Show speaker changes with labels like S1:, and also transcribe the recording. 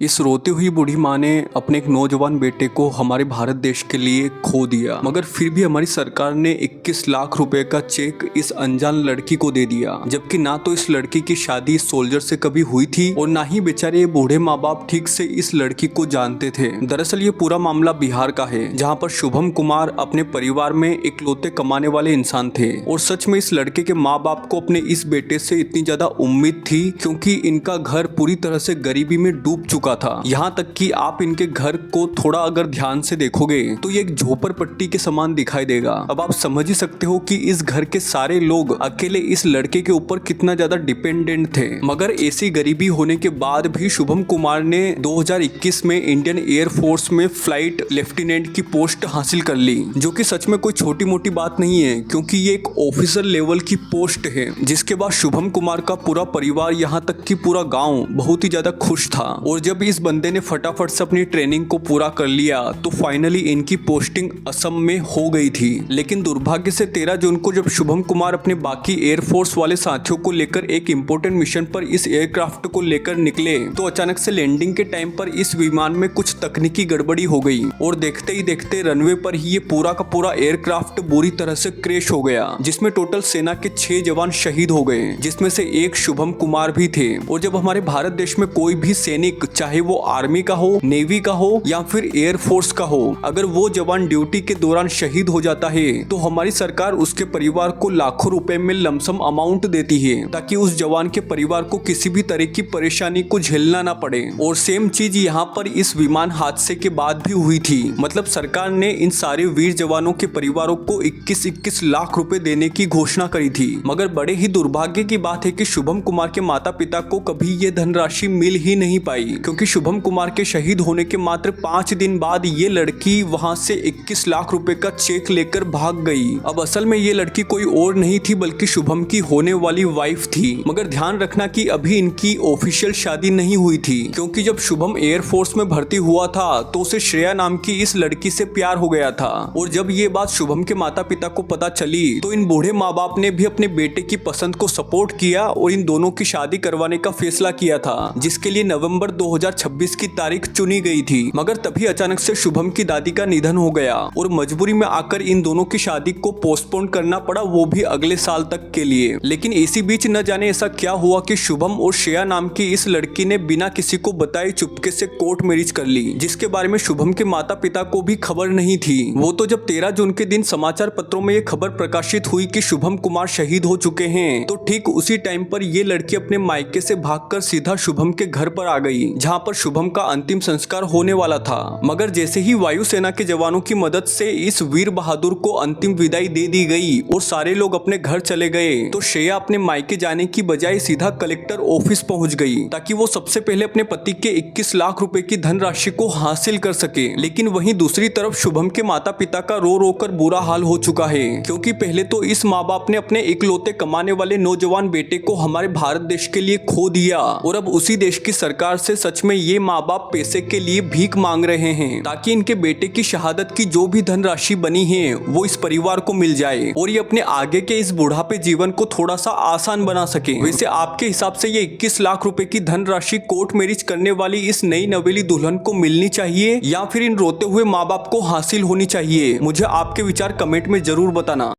S1: इस रोती हुई बूढ़ी माँ ने अपने एक नौजवान बेटे को हमारे भारत देश के लिए खो दिया, मगर फिर भी हमारी सरकार ने 21 लाख रुपए का चेक इस अनजान लड़की को दे दिया। जबकि ना तो इस लड़की की शादी सोल्जर से कभी हुई थी और ना ही बेचारे ये बूढ़े माँ बाप ठीक से इस लड़की को जानते थे। दरअसल ये पूरा मामला बिहार का है, जहाँ पर शुभम कुमार अपने परिवार में इकलौते कमाने वाले इंसान थे और सच में इस लड़के के माँ बाप को अपने इस बेटे से इतनी ज्यादा उम्मीद थी, क्योंकि इनका घर पूरी तरह से गरीबी में डूब चुका था। यहाँ तक कि आप इनके घर को थोड़ा अगर ध्यान से देखोगे तो ये एक झोपड़पट्टी के समान दिखाई देगा। अब आप समझ ही सकते हो कि इस घर के सारे लोग अकेले इस लड़के के ऊपर कितना ज्यादा डिपेंडेंट थे। मगर ऐसी गरीबी होने के बाद भी शुभम कुमार ने 2021 में इंडियन एयर फोर्स में फ्लाइट लेफ्टिनेंट की पोस्ट हासिल कर ली, जो कि सच में कोई छोटी मोटी बात नहीं है, क्योंकि ये एक ऑफिसर लेवल की पोस्ट है। जिसके बाद शुभम कुमार का पूरा परिवार, यहाँ तक कि पूरा गाँव बहुत ही ज्यादा खुश था। और जब इस बंदे ने फटाफट से अपनी ट्रेनिंग को पूरा कर लिया तो फाइनली इनकी पोस्टिंग असम में हो गई थी। लेकिन दुर्भाग्य से 13 जून को जब शुभम कुमार अपने बाकी एयरफोर्स वाले साथियों को लेकर एक इंपॉर्टेंट मिशन पर इस एयरक्राफ्ट को लेकर निकले तो अचानक से लैंडिंग के टाइम पर इस विमान में कुछ तकनीकी गड़बड़ी हो गई और देखते ही देखते रनवे पर ही ये पूरा का पूरा एयरक्राफ्ट बुरी तरह से क्रैश हो गया, जिसमें टोटल सेना के 6 जवान शहीद हो गए, जिसमें से एक शुभम कुमार भी थे। और जब हमारे भारत देश में कोई भी सैनिक, चाहे वो आर्मी का हो, नेवी का हो या फिर एयर फोर्स का हो, अगर वो जवान ड्यूटी के दौरान शहीद हो जाता है तो हमारी सरकार उसके परिवार को लाखों रुपए में लमसम अमाउंट देती है, ताकि उस जवान के परिवार को किसी भी तरह की परेशानी को झेलना ना पड़े। और सेम चीज यहाँ पर इस विमान हादसे के बाद भी हुई थी। मतलब सरकार ने इन सारे वीर जवानों के परिवारों को 21 लाख रुपए देने की घोषणा करी थी। मगर बड़े ही दुर्भाग्य की बात है कि शुभम कुमार के माता पिता को कभी ये धनराशि मिल ही नहीं पाई, क्योंकि शुभम कुमार के शहीद होने के मात्र 5 दिन बाद ये लड़की वहां से 21 लाख रुपए का चेक लेकर भाग गई। अब असल में ये लड़की कोई और नहीं थी बल्कि शुभम की होने वाली वाइफ थी। मगर ध्यान रखना कि अभी इनकी ऑफिशियल शादी नहीं हुई थी, क्योंकि जब शुभम एयरफोर्स में भर्ती हुआ था तो उसे श्रेया नाम की इस लड़की से प्यार हो गया था। और जब ये बात शुभम के माता पिता को पता चली तो इन बूढ़े माँ बाप ने भी अपने बेटे की पसंद को सपोर्ट किया और इन दोनों की शादी करवाने का फैसला किया था, जिसके लिए नवंबर 2026 की तारीख चुनी गई थी। मगर तभी अचानक से शुभम की दादी का निधन हो गया और मजबूरी में आकर इन दोनों की शादी को पोस्टपोन करना पड़ा, वो भी अगले साल तक के लिए। लेकिन इसी बीच न जाने ऐसा क्या हुआ कि शुभम और श्रेया नाम की इस लड़की ने बिना किसी को बताए चुपके से कोर्ट मैरिज कर ली, जिसके बारे में शुभम के माता पिता को भी खबर नहीं थी। वो तो जब 13 जून के दिन समाचार पत्रों में ये खबर प्रकाशित हुई कि शुभम कुमार शहीद हो चुके हैं, तो ठीक उसी टाइम पर ये लड़की अपने मायके से भागकर सीधा शुभम के घर पर आ गई, जहाँ पर शुभम का अंतिम संस्कार होने वाला था। मगर जैसे ही वायुसेना के जवानों की मदद से इस वीर बहादुर को अंतिम विदाई दे दी गई और सारे लोग अपने घर चले गए, तो श्रेया अपने मायके जाने की बजाय सीधा कलेक्टर ऑफिस पहुंच गई, ताकि वो सबसे पहले अपने पति के 21 लाख रुपए की धनराशि को हासिल कर सके। लेकिन वहीं दूसरी तरफ शुभम के माता पिता का रो रो कर बुरा हाल हो चुका है, क्योंकि पहले तो इस माँ बाप ने अपने इकलौते कमाने वाले नौजवान बेटे को हमारे भारत देश के लिए खो दिया, और अब उसी देश की सरकार से सच में ये माँ बाप पैसे के लिए भीख मांग रहे हैं, ताकि इनके बेटे की शहादत की जो भी धनराशि बनी है वो इस परिवार को मिल जाए और ये अपने आगे के इस बुढ़ापे जीवन को थोड़ा सा आसान बना सके। वैसे आपके हिसाब से ये 21 लाख रुपए की धनराशि कोर्ट मैरिज करने वाली इस नई नवेली दुल्हन को मिलनी चाहिए या फिर इन रोते हुए माँ बाप को हासिल होनी चाहिए? मुझे आपके विचार कमेंट में जरूर बताना।